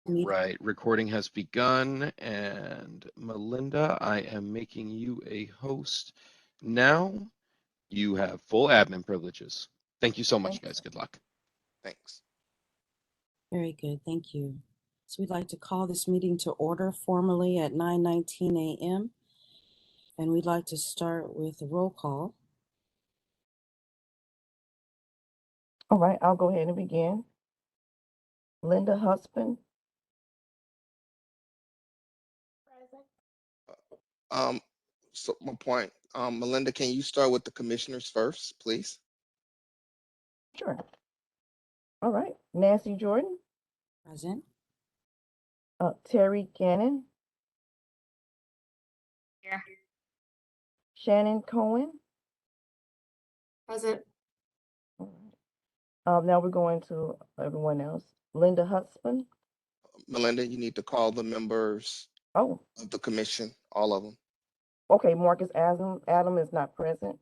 Meeting. Right, recording has begun, and Melinda, I am making you a host now. You have full admin privileges. Thank you so much, guys. Good luck. Thanks. Very good, thank you. So we'd like to call this meeting to order formally at 9:19 a.m. And we'd like to start with a roll call. All right, I'll go ahead and begin. Linda Husband. So my point, Melinda, can you start with the commissioners first, please? Sure. All right, Nancy Jordan. Present. Terry Gannon. Here. Shannon Cohen. Present. All right. Now we're going to everyone else. Linda Husband. Melinda, you need to call the members Oh, of the commission, all of them. okay. Marcus Adam is not present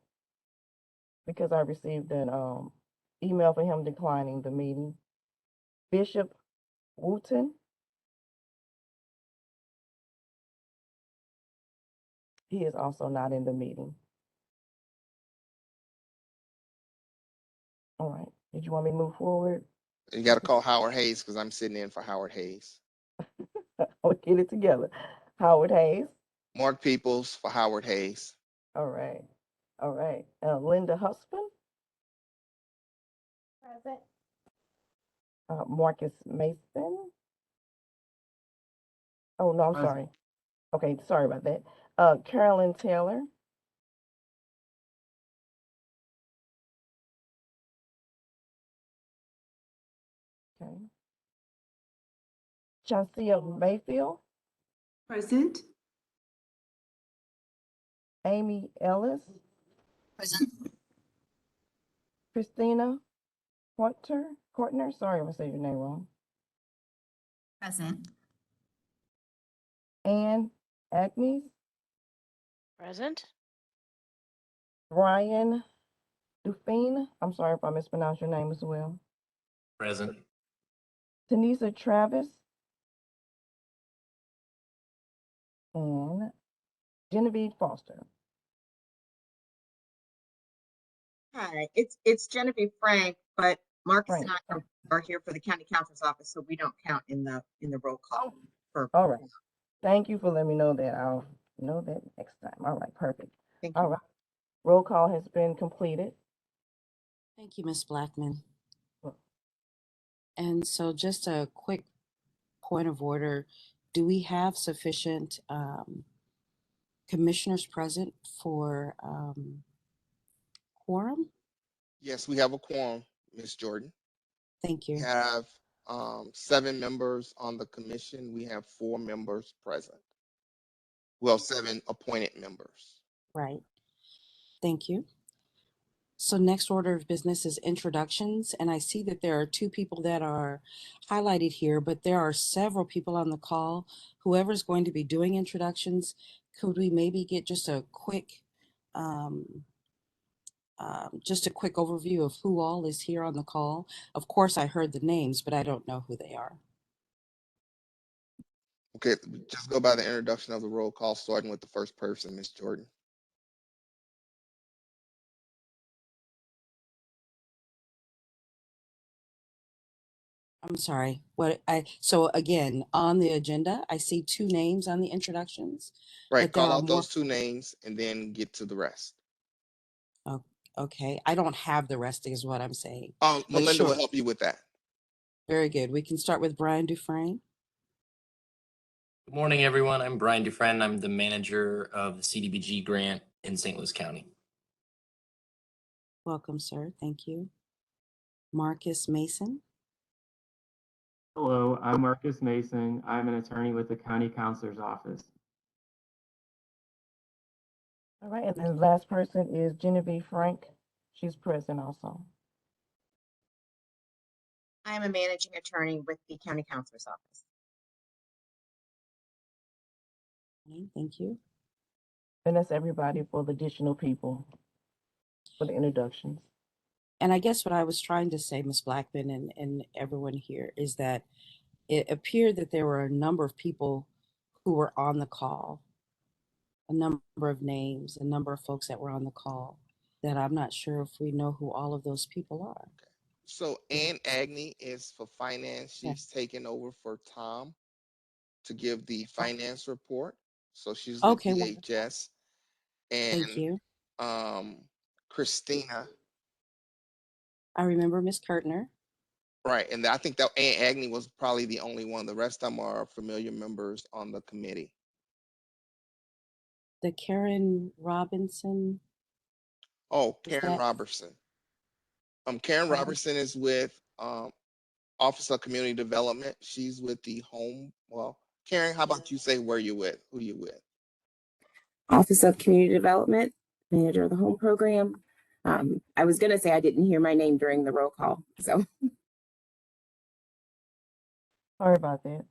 because I received an email for him declining the meeting. Bishop Wooten. He is also not in the meeting. All right. Did you want me to move forward? You got to call Howard Hayes because I'm sitting in for Howard Hayes. I'll get it together. Howard Hayes. Mark Peoples for Howard Hayes. All right. All right. Linda Husband. Present. Marcus Mason. Oh, no, I'm Present. sorry. Okay, sorry about that. Carolyn Taylor. Okay. Chancia Mayfield. Present. Amy Ellis. Present. Christina Kortner. Sorry if I said your name wrong. Present. Ann Agnes. Present. Brian Dufine. I'm sorry if I mispronounced your name as well. Present. Tanisa Travis. And Genevieve Foster. Hi, it's Genevieve Frank, but Marcus Frank. and I are here for the county counselor's office, so we don't count in the roll call. All right. Thank you for letting me know that. I'll know that next time. All right, perfect. Thank you. All right. Roll call has been completed. Thank you, Ms. Blackman. And so just a quick point of order. Do we have sufficient commissioners present for quorum? Yes, we have a quorum, Ms. Jordan. Thank We you. have 7 members on the commission. We have 4 members present. Well, 7 appointed members. Right. Thank you. So next order of business is introductions, and I see that there are 2 people that are highlighted here, but there are several people on the call. Whoever's going to be doing introductions, could we maybe get just a quick overview of who all is here on the call? Of course, I heard the names, but I don't know who they are. Okay, just go by the introduction of the roll call, starting with the first person, Ms. Jordan. I'm sorry. So again, on the agenda, I see 2 names on the introductions. Right, but there call are out more. those 2 names and then get to the rest. Oh, okay. I don't have the rest is what I'm saying. Melinda sure. will help you with that. Very good. We can start with Brian Dufresne. Good morning, everyone. I'm Brian Dufresne. I'm the manager of the CDBG grant in St. Louis County. Welcome, sir. Thank you. Marcus Mason. Hello, I'm Marcus Mason. I'm an attorney with the County Counselor's Office. All right, and then the last person is Genevieve Frank. She's present also. I am a managing attorney with the county counselor's office. Okay, thank you. And that's everybody for the additional people for the introductions. And I guess what I was trying to say, Ms. Blackman and everyone here, is that it appeared that there were a number of people who were on the call, a number of names, a number of folks that were on the call that I'm not sure if we know who all of those people are. So Ann Agnew is for finance. Yeah. She's taking over for Tom to give the finance report. So she's with Okay, wonderful. DHS. Thank And you. Christina, I remember Miss Kurtner. right. And I think that Ann Agnew was probably the only one. The rest of them are familiar members on the committee. The Karen Robinson, Oh, is Karen that? Robertson. Karen Okay. Robertson is with Office of Community Development. She's with the home. Well, Karen, how about you say where you with? Who you with? Office of Community Development, manager of the home program. I was going to say I didn't hear my name during the roll call, so. Sorry about that.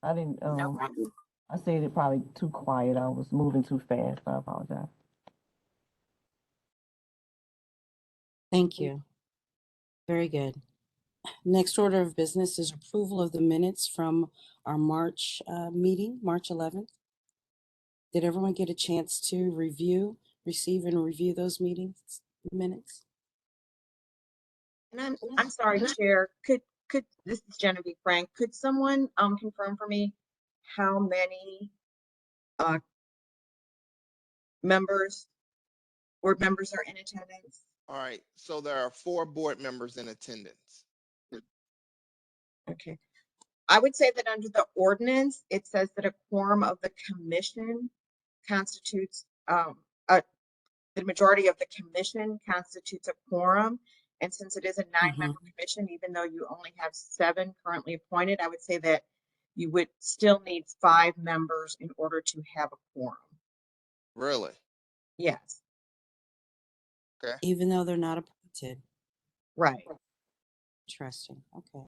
I didn't, No problem. I said it probably too quiet. I was moving too fast. I apologize. Thank you. Very good. Next order of business is approval of the minutes from our March meeting, March 11th. Did everyone get a chance to receive and review those minutes? And I'm sorry, Chair. Could this is Genevieve Frank? Could someone confirm for me how many board members are in attendance? All right. So there are 4 board members in attendance. Okay. I would say that under the ordinance, it says that a quorum of the commission constitutes the majority of the commission constitutes a quorum. And since it is a 9-member commission, even though you only have 7 currently appointed, I would say that you would still need 5 members in order to have a quorum. Really? Yes. Okay. Even though they're not appointed. Right. Interesting. Okay.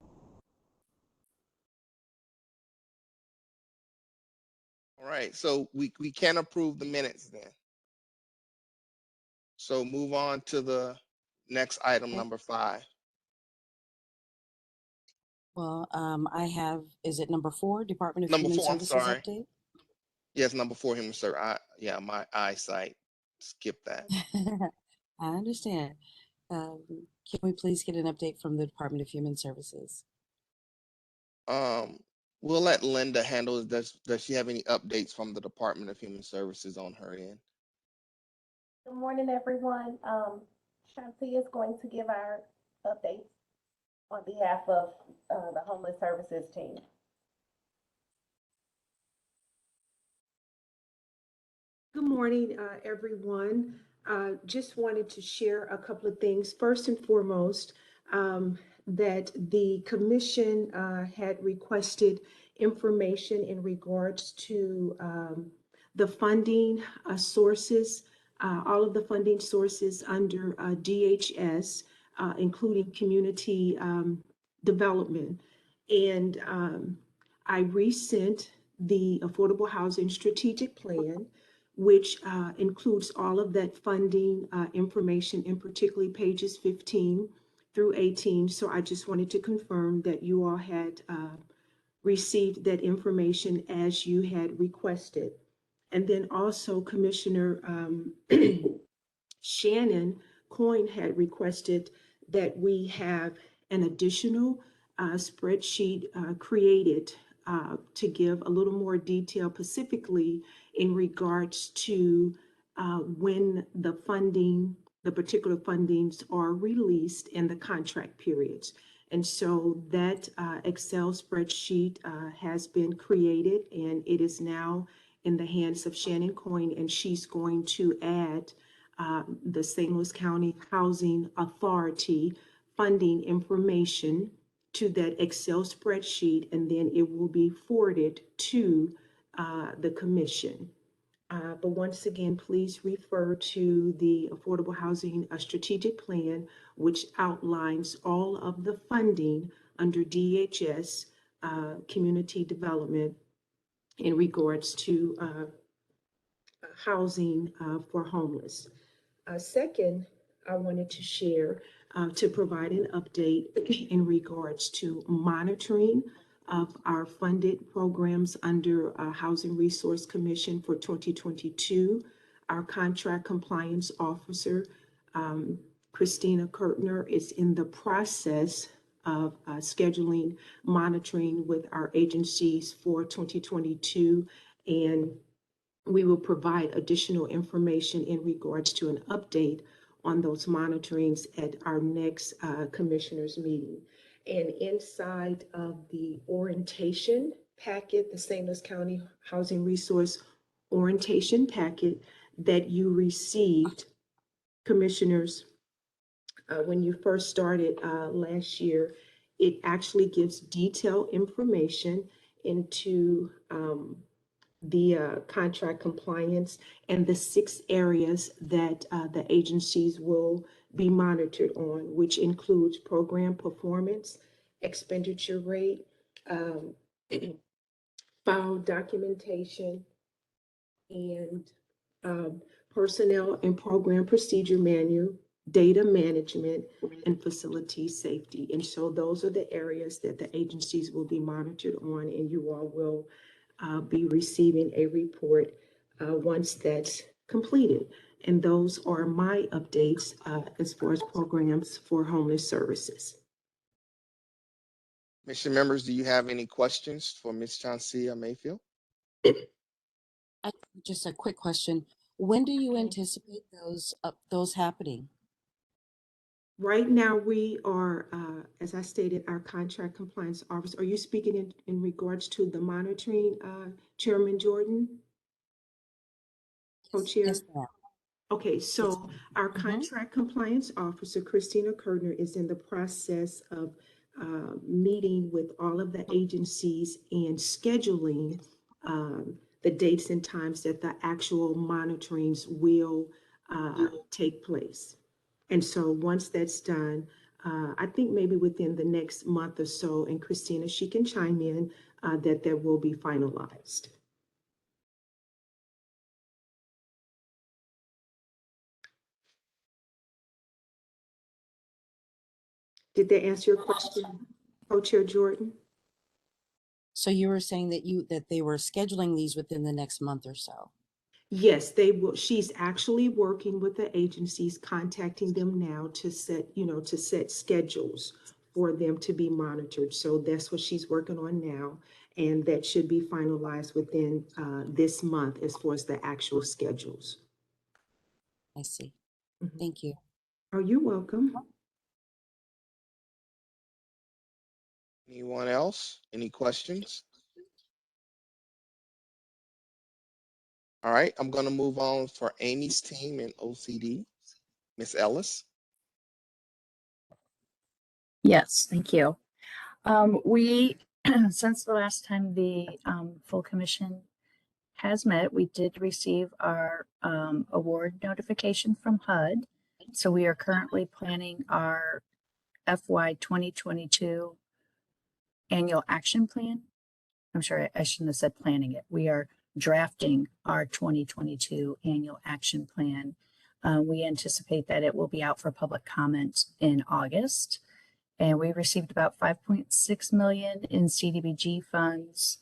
All right. So we can approve the minutes then. So move on to the next item, Okay. number 5. Well, I have, is it number 4, Department of Number Human 4, I'm Services sorry. update? Yes, number 4, human service. Yeah, my eyesight. Skip that. I understand. Can we please get an update from the Department of Human Services? We'll let Linda handle it. Does she have any updates from the Department of Human Services on her end? Good morning, everyone. Shanti is going to give our updates on behalf of the Homeless Services team. Good morning, everyone. Just wanted to share a couple of things. First and foremost, that the commission had requested information in regards to the funding sources, all of the funding sources under DHS, including community development. And I resent the Affordable Housing Strategic Plan, which includes all of that funding information, in particularly pages 15 through 18. So I just wanted to confirm that you all had received that information as you had requested. And then also Commissioner Shannon Coyne had requested that we have an additional spreadsheet created to give a little more detail, specifically in regards to when the funding, the particular fundings are released in the contract periods. And so that Excel spreadsheet has been created, and it is now in the hands of Shannon Coyne, and she's going to add the St. Louis County Housing Authority funding information to that Excel spreadsheet, and then it will be forwarded to the commission. But once again, please refer to the Affordable Housing Strategic Plan, which outlines all of the funding under DHS community development in regards to housing for homeless. Second, I wanted to share to provide an update in regards to monitoring of our funded programs under Housing Resource Commission for 2022. Our contract compliance officer, Christina Kirtner, is in the process of scheduling monitoring with our agencies for 2022, and we will provide additional information in regards to an update on those monitorings at our next commissioners meeting. And inside of the orientation packet, the St. Louis County Housing Resource orientation packet that you received, commissioners, when you first started last year, it actually gives detailed information into the contract compliance and the 6 areas that the agencies will be monitored on, which includes program performance, expenditure rate, file documentation, and personnel and program procedure manual, data management, and facility safety. And so those are the areas that the agencies will be monitored on, and you all will be receiving a report once that's completed. And those are my updates as far as programs for homeless services. Commission members, do you have any questions for Ms. Chauncey Mayfield? Just a quick question. When do you Okay. anticipate those happening? Right now, we are, as I stated, our contract compliance officer. Are you speaking in regards to the monitoring, Chairman Jordan? Co-chair? Yes, ma'am. Okay, Yes, so ma'am. our contract compliance officer, Christina Kirtner, is in the process of meeting with all of the agencies and scheduling the dates and times that the actual monitorings will take place. And so once that's done, I think maybe within the next month or so, and Christina, she can chime in, that will be finalized. Did that answer your question, Co-Chair Jordan? So you were saying that they were scheduling these within the next month or so. Yes, they will. She's actually working with the agencies, contacting them now to set schedules for them to be monitored. So that's what she's working on now. And that should be finalized within this month as far as the actual schedules. I see. Mhm. Thank you. Oh, you're welcome. Anyone else? Any questions? All right, I'm going to move on for Amy's team in OCD. Ms. Ellis. Yes, thank you. We, since the last time the full commission has met, we did receive our award notification from HUD. So we are currently planning our FY 2022 annual action plan. I'm sorry, I shouldn't have said planning it. We are drafting our 2022 annual action plan. We anticipate that it will be out for public comment in August. And we received about 5.6 million in CDBG funds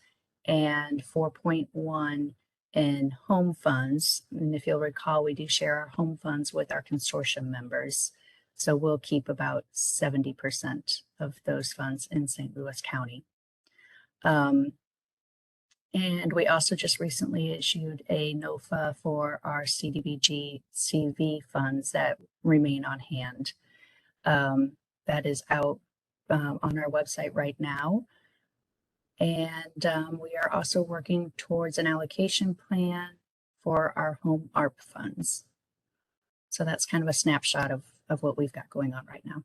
and 4.1 in home funds. And if you'll recall, we do share our home funds with our consortium members. So we'll keep about 70% of those funds in St. Louis County. And we also just recently issued a NOFA for our CDBG CV funds that remain on hand. That is out on our website right now. And we are also working towards an allocation plan for our home ARP funds. So that's kind of a snapshot of what we've got going on right now.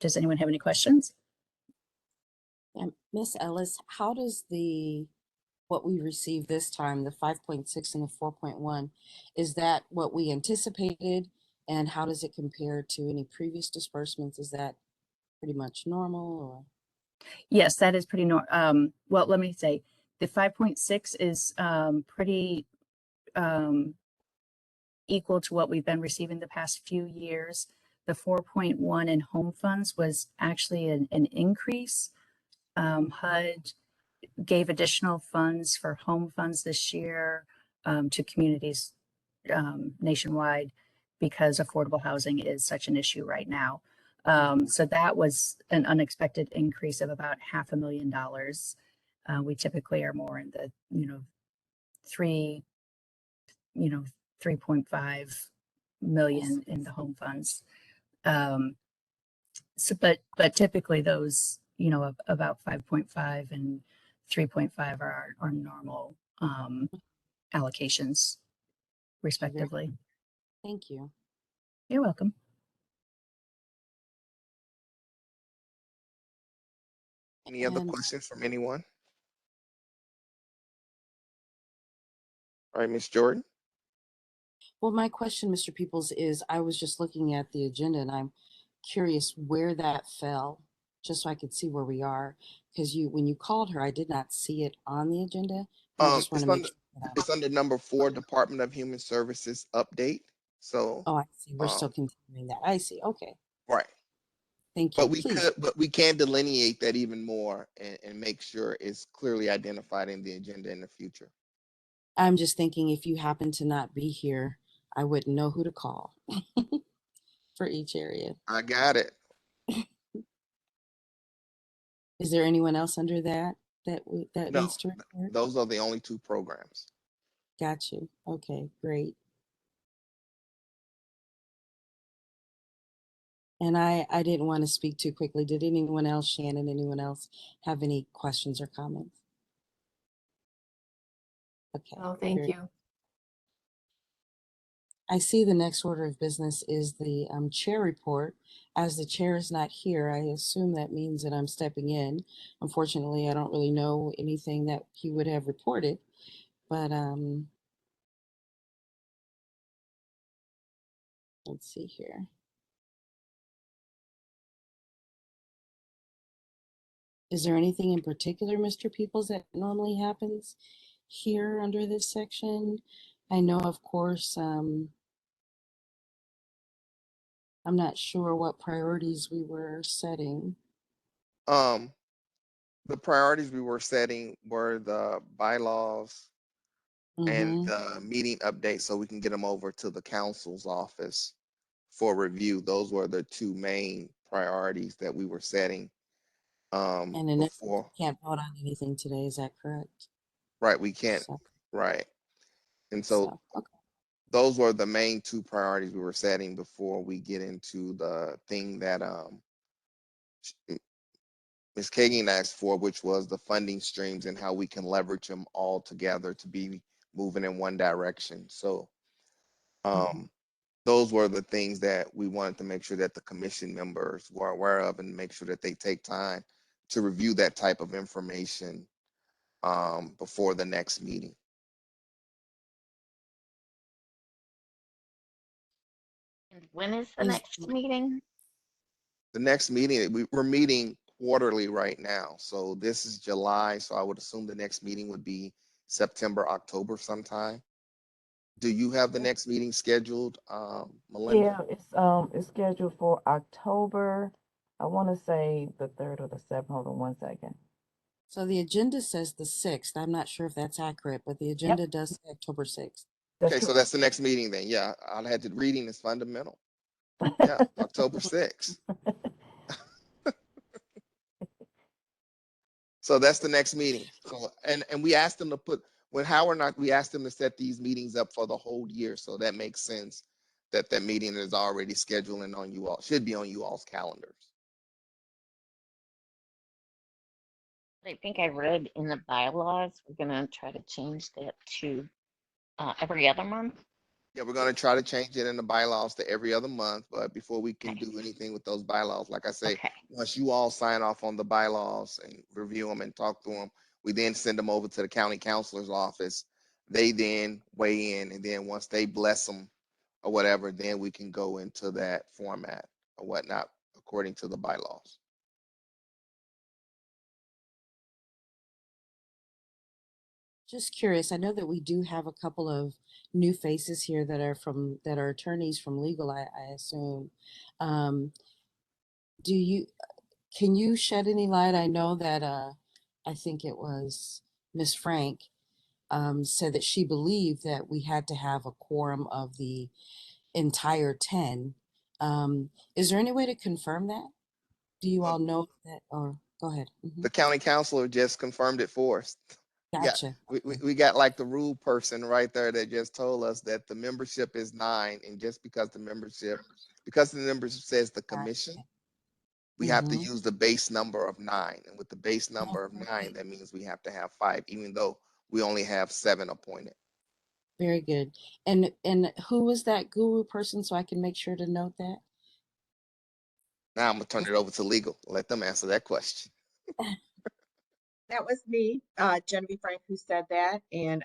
Does anyone have any questions? And Ms. Ellis, how does what we received this time, the 5.6 and the 4.1, is that what we anticipated? And how does it compare to any previous disbursements? Is that pretty much normal or? Yes, that is pretty normal. Well, let me say the 5.6 is pretty equal to what we've been receiving the past few years. the 4.1 in home funds was actually an increase. HUD gave additional funds for home funds this year to communities nationwide because affordable housing is such an issue right now. So that was an unexpected increase of about $500,000. We typically are more in the, three, 3.5 million in the home funds. So, but typically those, about 5.5 and 3.5 are our normal allocations, respectively. Thank you. You're welcome. Any other And questions from anyone? All right, Ms. Jordan. well, my question, Mr. Peoples, is I was just looking at the agenda and I'm curious where that fell, just so I could see where we are. Because when you called her, I did not see it on the agenda. And I just want It's to make under sure that it's under number 4, Department of Human Services update. So, oh, I see. We're still um, continuing that. I see. Okay. right. Thank But you. Please. we can delineate that even more and make sure it's clearly identified in the agenda in the future. I'm just thinking if you happen to not be here, I wouldn't know who to call for each area. I got it. Is there anyone else under that No, needs to report? those are the only 2 programs. Got you. Okay, great. And I didn't want to speak too quickly. Did anyone else, Shannon, anyone else have any questions or comments? Okay. Oh, thank you. I see the next order of business is the chair report. As the chair is not here, I assume that means that I'm stepping in. Unfortunately, I don't really know anything that he would have reported, but let's see here. Is there anything in particular, Mr. Peoples, that normally happens here under this section? I know, of course, I'm not sure what priorities we were setting. The priorities we were setting were the bylaws and Mm-hmm. the meeting updates so we can get them over to the council's office for review. Those were the 2 main priorities that we were setting And in essence, before. we can't vote on anything today, is that correct? Right, we can't. So, Right. And so okay. those were the main 2 priorities we were setting before we get into the thing that Ms. Kagan asked for, which was the funding streams and how we can leverage them all together to be moving in one direction. So those were the things that we wanted to make sure that the commission members were aware of and make sure that they take time to review that type of information before the next meeting. And when is the Is, next meeting? The next meeting, we're meeting quarterly right now. So this is July. So I would assume the next meeting would be September, October sometime. Do you have the next meeting scheduled, Melinda? Yeah, it's scheduled for October. I want to say the 3rd or the 7th. Hold on one second. so the agenda says the 6th. I'm not sure if that's accurate, but the agenda does say October 6th. That's Okay, so that's the next meeting then. Yeah, I had to reading is fundamental. Yeah, October 6th. So that's the next meeting. So and we asked them to put when Howard not we asked them to set these meetings up for the whole year. So that makes sense that that meeting is already scheduled and on you all should be on you all's calendars. I think I read in the bylaws, we're gonna try to change that to every other month. Yeah, we're going to try to change it in the bylaws to every other month, but before we can Okay. do anything with those bylaws, like I say, Okay. once you all sign off on the bylaws and review them and talk to them, we then send them over to the county counselor's office. They then weigh in, and then once they bless them or whatever, then we can go into that format or whatnot according to the bylaws. Just curious, I know that we do have a couple of new faces here that are attorneys from legal, I assume. Um, do you can you shed any light? I know that I think it was Miss Frank said that she believed that we had to have a quorum of the entire 10. Is there any way to confirm that? Do you Well, all know that? Or go ahead. the county councilor just confirmed it for us. Yeah, Gotcha. we got like the rule person right there that just told us that the membership is 9, and just because the membership says the commission, we have to Mm-hmm. use the base number of 9, and with the base number of Okay. 9, that means we have to have 5, even though we only have 7 appointed. Very good. And who was that guru person so I can make sure to note that? Now I'm gonna turn it over to legal. Let them answer that question. That was me, Genevieve Frank, who said that. And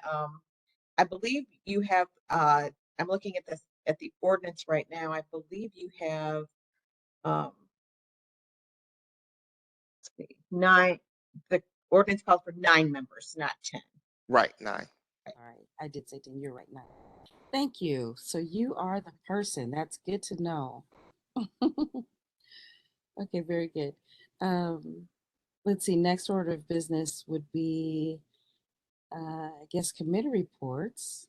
I believe you have, I'm looking at this, at the ordinance right now. I believe you have, let's see, 9, the ordinance calls for 9 members, not 10. Right, 9. All right. I did say 10. You're right now. Thank you. So you are the person. That's good to know. Okay, very good. Um, let's see. Next order of business would be, I guess, committee reports.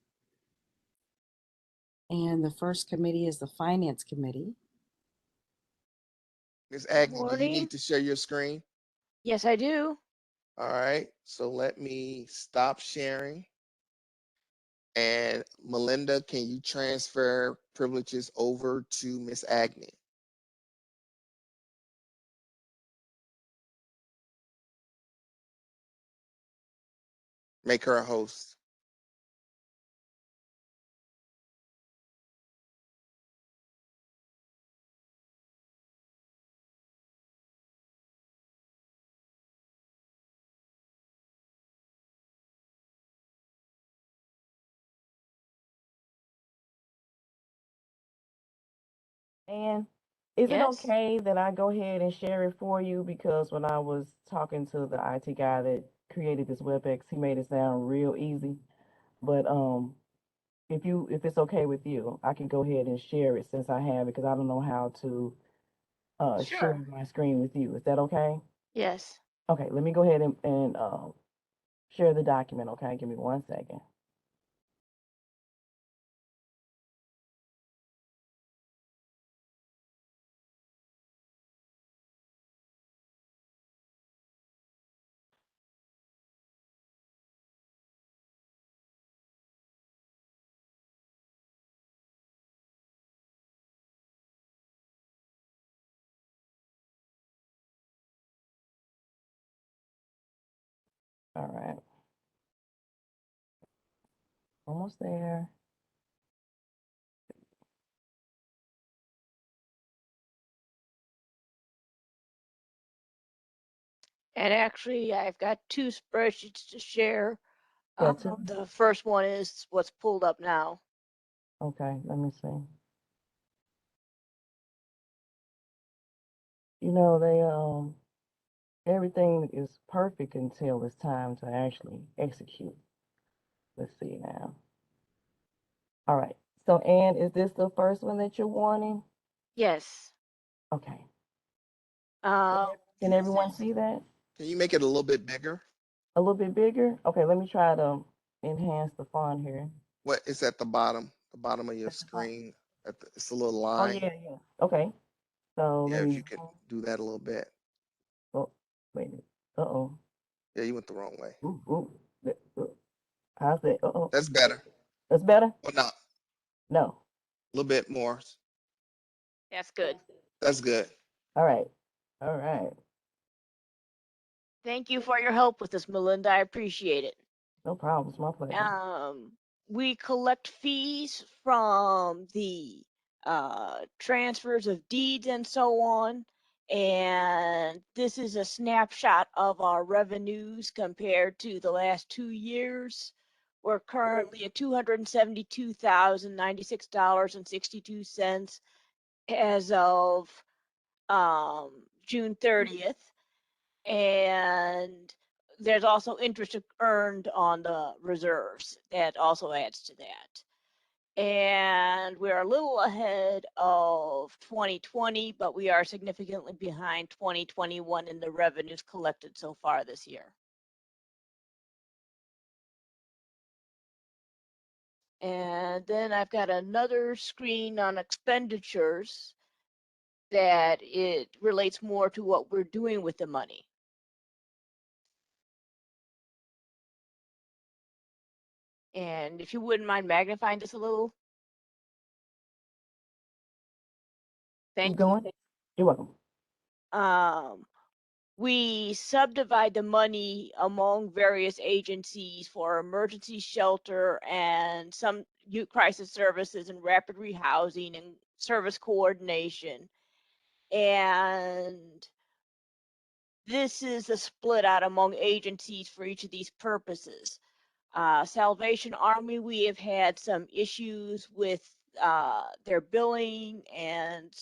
And the first committee is the Finance Committee. Ms. Agnew, do you Morning. need to share your screen? Yes, I do. All right, so let me stop sharing. And Melinda, can you transfer privileges over to Miss Agnew? Make her a host. And is it Yes. okay that I go ahead and share it for you? Because when I was talking to the IT guy that created this WebEx, he made it sound real easy. But if it's okay with you, I can go ahead and share it since I have it, because I don't know how to share Sure. my screen with you. Is that okay? Yes. Okay, let me go ahead and share the document, okay? Give me 1 second. All right. Almost there. And actually, I've got 2 spreadsheets to share. Got two? The first one is what's pulled up now. Okay, let me see. You know, everything is perfect until it's time to actually execute. Let's see now. All right. So, Ann, is this the first one that you're wanting? Yes. Okay. Uh, Can everyone see that? Can you make it a little bit bigger? A little bit bigger? Okay, let me try to enhance the font here. What is at the bottom of your At the bottom. screen? It's a little Oh, line. yeah, yeah. Okay. So Yeah, let if me, you can do that a little bit. oh, wait a minute. Uh-oh. Yeah, you went the wrong way. Ooh, ooh. How's that? Uh-oh. That's better. That's better? Well, no, a No. little bit more. that's good. That's good. All right. All right. Thank you for your help with this, Melinda. I appreciate it. No problem. It's my pleasure. We collect fees from the transfers of deeds and so on. And this is a snapshot of our revenues compared to the last 2 years. We're currently at $272,096.62 as of June 30th. And there's also interest earned on the reserves that also adds to that. And we're a little ahead of 2020, but we are significantly behind 2021 in the revenues collected so far this year. And then I've got another screen on expenditures that it relates more to what we're doing with the money. And if you wouldn't mind magnifying this a little. Thank Keep going. You're welcome. you. We subdivide the money among various agencies for emergency shelter and some youth crisis services and rapid rehousing and service coordination. And this is a split out among agencies for each of these purposes. Salvation Army, we have had some issues with their billing and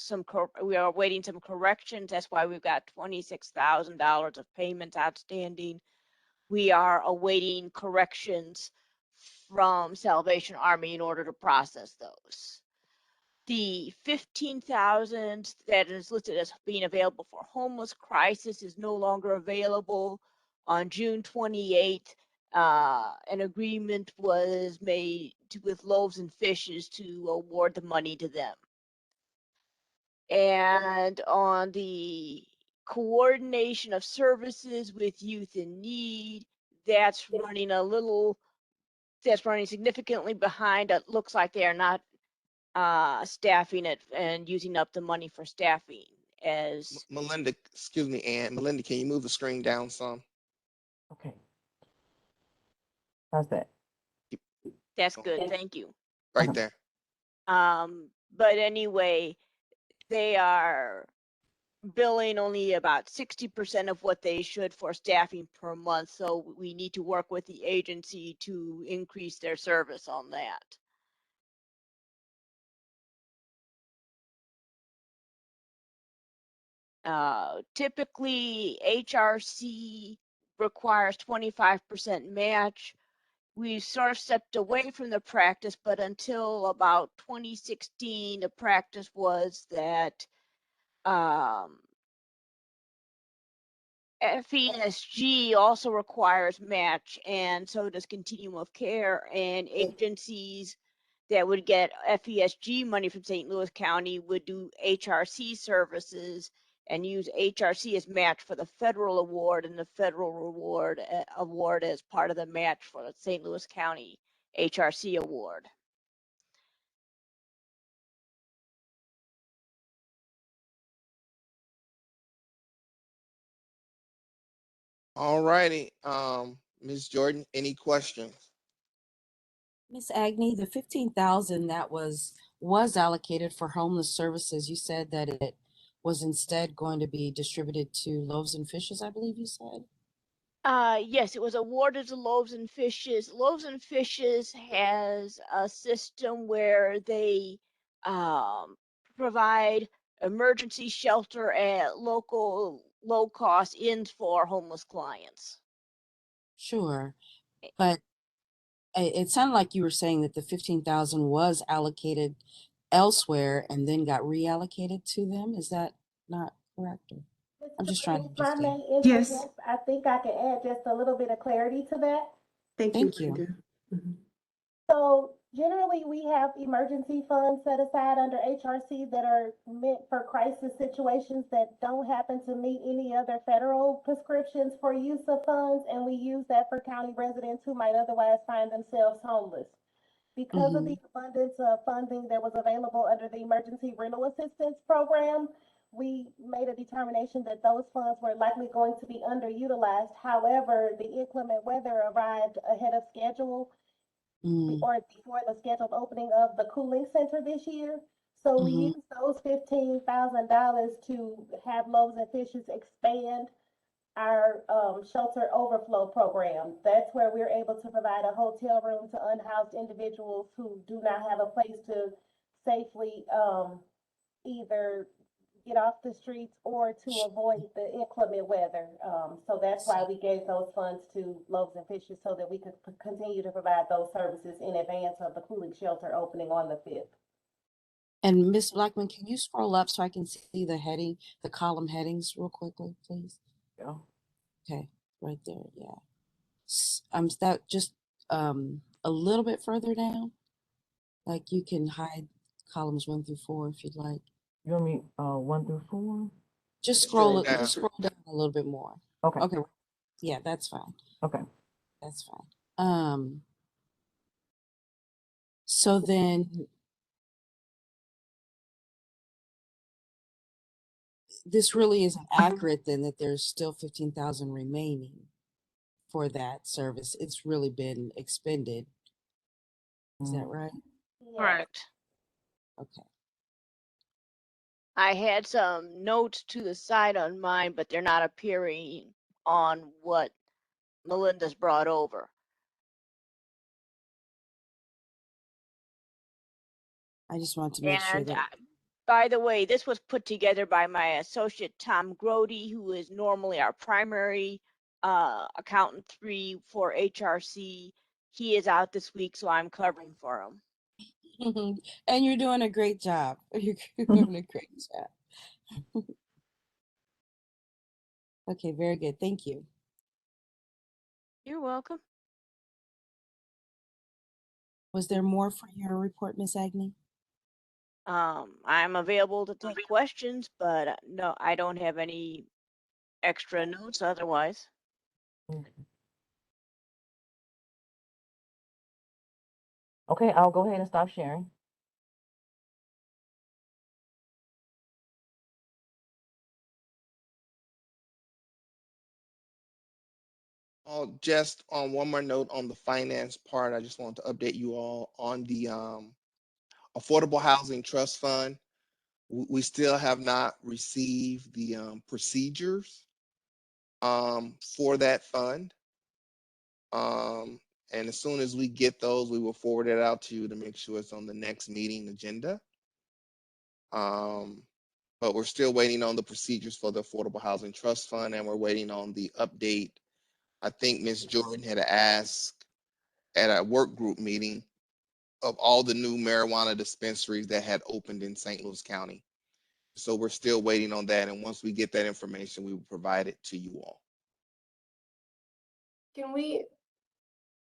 we are awaiting some corrections. That's why we've got $26,000 of payments outstanding. We are awaiting corrections from Salvation Army in order to process those. The 15,000 that is listed as being available for homeless crisis is no longer available. On June 28th, an agreement was made with Loaves and Fishes to award the money to them. And on the coordination of services with youth in need, that's running significantly behind. It looks like they are not staffing it and using up the money for staffing as Melinda, excuse me, Ann. Melinda, can you move the screen down some? Okay. How's that? that's good. Thank you. Right there. But anyway, they are billing only about 60% of what they should for staffing per month. So we need to work with the agency to increase their service on that. Typically, HRC requires 25% match. We sort of stepped away from the practice, but until about 2016, the practice was that FESG also requires match, and so does Continuum of Care, and agencies that would get FESG money from St. Louis County would do HRC services and use HRC as match for the federal award and the federal award as part of the match for the St. Louis County HRC award. All righty. Ms. Jordan, any questions? Miss Agnew, the 15,000 that was allocated for homeless services, you said that it was instead going to be distributed to Loaves and Fishes, I believe you said. Yes, it was awarded to Loaves and Fishes. Loaves and Fishes has a system where they provide emergency shelter at local low-cost inns for homeless clients. Sure, but it sounded like you were saying that the 15,000 was allocated elsewhere and then got reallocated to them. Is that not correct? I'm just trying to If I understand. may interject, I think I can add just a little bit of clarity to that. Thank Thank you, you. Linda. Mhm. So generally, we have emergency funds set aside under HRC that are meant for crisis situations that don't happen to meet any other federal prescriptions for use of funds, and we use that for county residents who might otherwise find themselves homeless. Because of the abundance of funding that was available under the Emergency Rental Assistance Program, we made a determination that those funds were likely going to be underutilized. However, the inclement weather arrived ahead of schedule or before the scheduled opening of the cooling center this year. So we used those $15,000 to have Loaves and Fishes expand our shelter overflow program. That's where we're able to provide a hotel room to unhoused individuals who do not have a place to safely either get off the streets or to avoid the inclement weather. So that's why we gave those funds to Loaves and Fishes so that we could continue to provide those services in advance of the cooling shelter opening on the 5th. And Ms. Blackman, can you scroll up so I can see the heading, the column headings real quickly, please? Yeah. Okay, right there, yeah. That just a little bit further down. Like you can hide columns 1 through 4 if you'd like. You want me 1 through 4? Just Scroll scroll down. just scroll down a little bit more. Okay. Okay. Yeah, that's fine. Okay. That's fine. So then this really isn't accurate then that there's still 15,000 remaining for that service. It's really been expended. Is that right? Yeah. Correct. Okay. I had some notes to the side on mine, but they're not appearing on what Melinda's brought over. I just want to make sure And that by the way, this was put together by my associate Tom Grody, who is normally our primary accountant 3 for HRC. He is out this week, so I'm covering for him. and you're doing a great job. You're doing a great job. Okay, very good. Thank you. You're welcome. Was there more for your report, Miss Agnew? I'm available to take questions, but no, I don't have any extra notes otherwise. Okay, I'll go ahead and stop sharing. Just on one more note on the finance part, I just want to update you all on the Affordable Housing Trust Fund. We still have not received the procedures for that fund. And as soon as we get those, we will forward it out to you to make sure it's on the next meeting agenda. But we're still waiting on the procedures for the Affordable Housing Trust Fund, and we're waiting on the update. I think Ms. Jordan had asked at a work group meeting of all the new marijuana dispensaries that had opened in St. Louis County. So we're still waiting on that. And once we get that information, we will provide it to you all. Can we,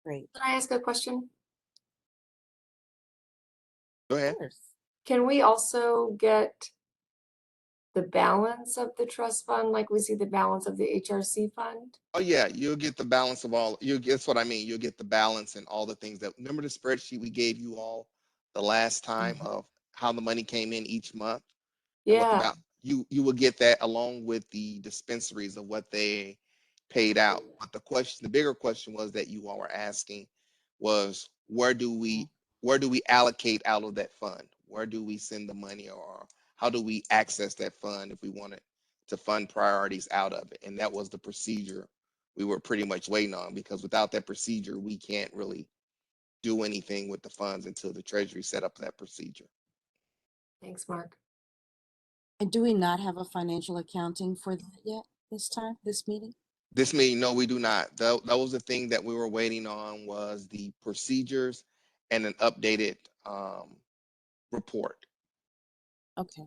Great. can I ask a question? Go ahead. Of course. Can we also get the balance of the trust fund, like we see the balance of the HRC fund? Oh yeah, you'll get the balance of all. You guess what I mean. You'll get the balance and all the things that. Remember the spreadsheet we gave you all the last time of how the money came in each month and what the Yeah, you will get that along with the dispensaries of what they paid out. But the bigger question was that you all were asking was where do we allocate out of that fund? Where do we send the money, or how do we access that fund if we wanted to fund priorities out of it? And that was the procedure we were pretty much waiting on, because without that procedure, we can't really do anything with the funds until the Treasury set up that procedure. thanks, Mark. And do we not have a financial accounting for that yet this meeting? This meeting, no, we do not. That was the thing that we were waiting on, was the procedures and an updated report. Okay.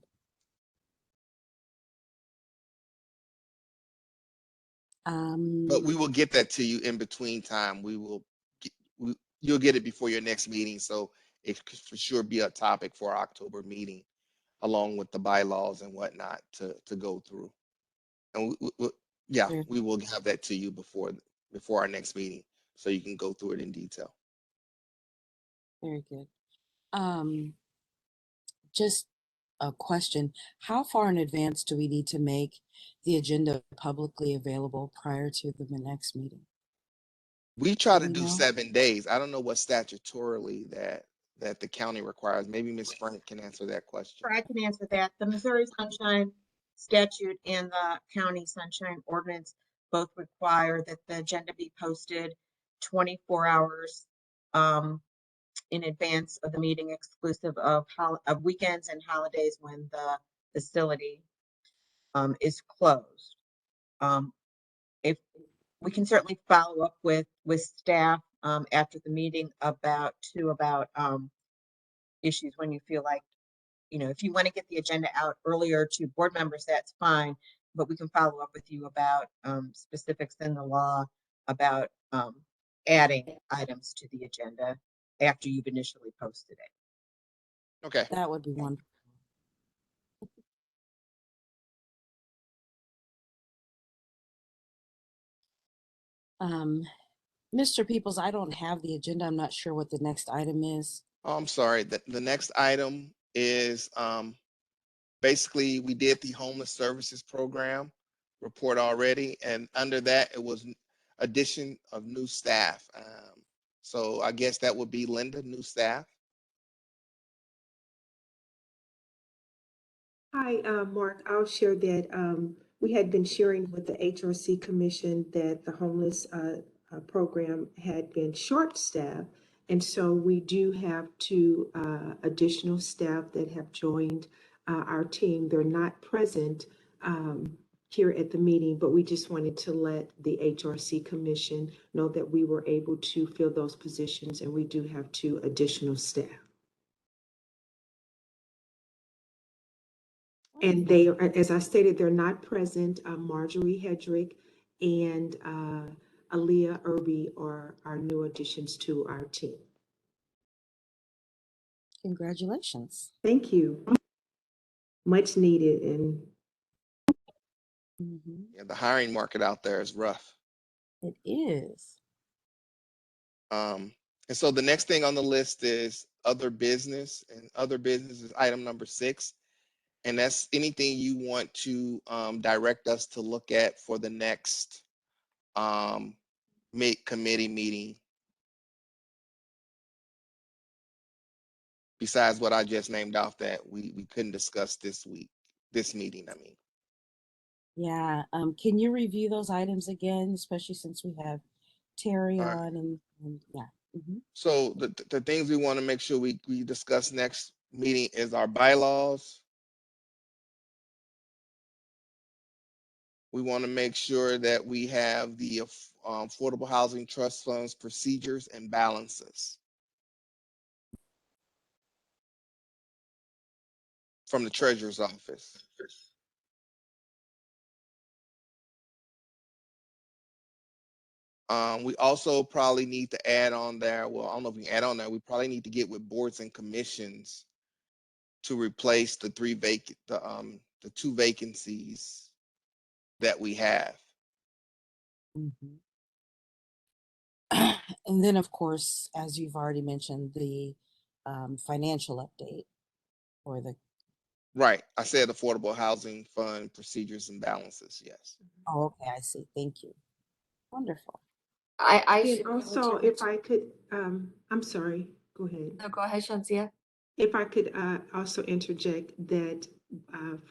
But we will get that to you in between time. You'll get it before your next meeting, so it could for sure be a topic for our October meeting, along with the bylaws and whatnot to go through. And we will have that to you before our next meeting, so you can go through it in detail. Very good. Just a question. How far in advance do we need to make the agenda publicly available prior to the next meeting? We try to we do know? 7 days. I don't know what statutorily that the county requires. Maybe Ms. Frank can answer that question. I can answer that. The Missouri Sunshine Statute and the County Sunshine Ordinance both require that the agenda be posted 24 hours in advance of the meeting, exclusive of weekends and holidays when the facility is closed. If we can certainly follow up with staff after the meeting about issues when you feel like, if you want to get the agenda out earlier to board members, that's fine, but we can follow up with you about specifics in the law about adding items to the agenda after you've initially posted it. Okay. That would be wonderful. Mr. Peoples, I don't have the agenda. I'm not sure what the next item is. Oh, I'm sorry. The next item is basically we did the homeless services program report already, and under that it was addition of new staff. So I guess that would be Linda, new staff. Hi, Mark. I'll share that we had been sharing with the HRC Commission that the homeless program had been short-staffed. And so we do have two additional staff that have joined our team. They're not present here at the meeting, but we just wanted to let the HRC Commission know that we were able to fill those positions, and we do have two additional staff. And they are, as I stated, they're not present. Marjorie Hedrick and Aaliyah Irby are our new additions to our team. Congratulations. Thank you. Much needed. And Yeah, the hiring market out there is rough. It is. And so the next thing on the list is other business, and other business is item number 6. And that's anything you want to direct us to look at for the next committee meeting, besides what I just named off that we couldn't discuss this meeting, I mean. Yeah. Can you review those items again, especially since we have Terry All right. on and yeah. So the things we want to make sure we discuss next meeting is our bylaws. We want to make sure that we have the Affordable Housing Trust Fund's procedures and balances from the Treasurer's Office. We also probably need to add on there, well, I don't know if we can add on there, we probably need to get with boards and commissions to replace the two vacancies that we have. And then, of course, as you've already mentioned, the financial update for the. Right. I said Affordable Housing Fund procedures and balances. Yes. Oh, okay. I see. Thank you. Wonderful. I and should also, if I could, I'm sorry, go ahead. No, go ahead, Shansia. If I could also interject that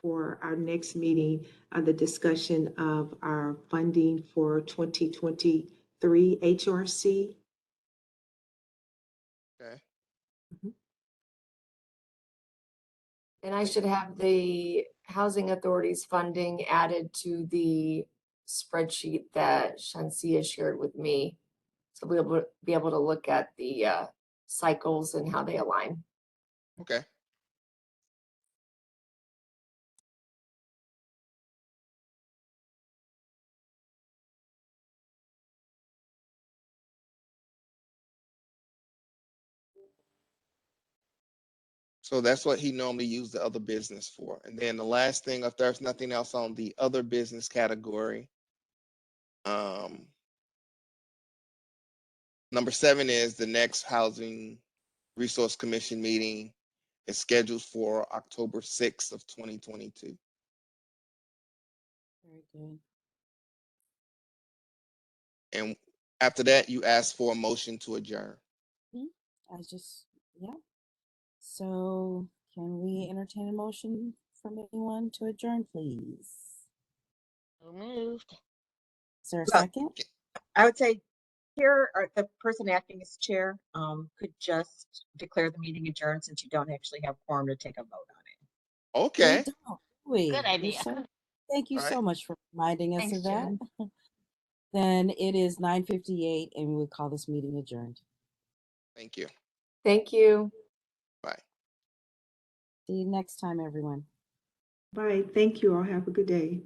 for our next meeting, the discussion of our funding for 2023 HRC. Okay. And I should have the Housing Authority's funding added to the spreadsheet that Shansia shared with me. So we'll be able to look at the cycles and how they align. Okay. So that's what he normally used the other business for. And then the last thing, if there's nothing else on the other business category, number 7 is the next Housing Resource Commission meeting is scheduled for October 6th of 2022. Very good. And after that, you ask for a motion to adjourn. Yeah. So can we entertain a motion from anyone to adjourn, please? So moved. Is there a Well, second? I would say chair, or the person acting as chair, could just declare the meeting adjourned since you don't actually have quorum to take a vote on it. Okay. We don't, do we? Good idea. Yes, sir? Thank you All so right. much for reminding us Thanks, of that. Jen. Then it is 9:58 and we'll call this meeting adjourned. Thank you. Thank you. Bye. See you next time, everyone. Bye. Thank you all. Have a good day.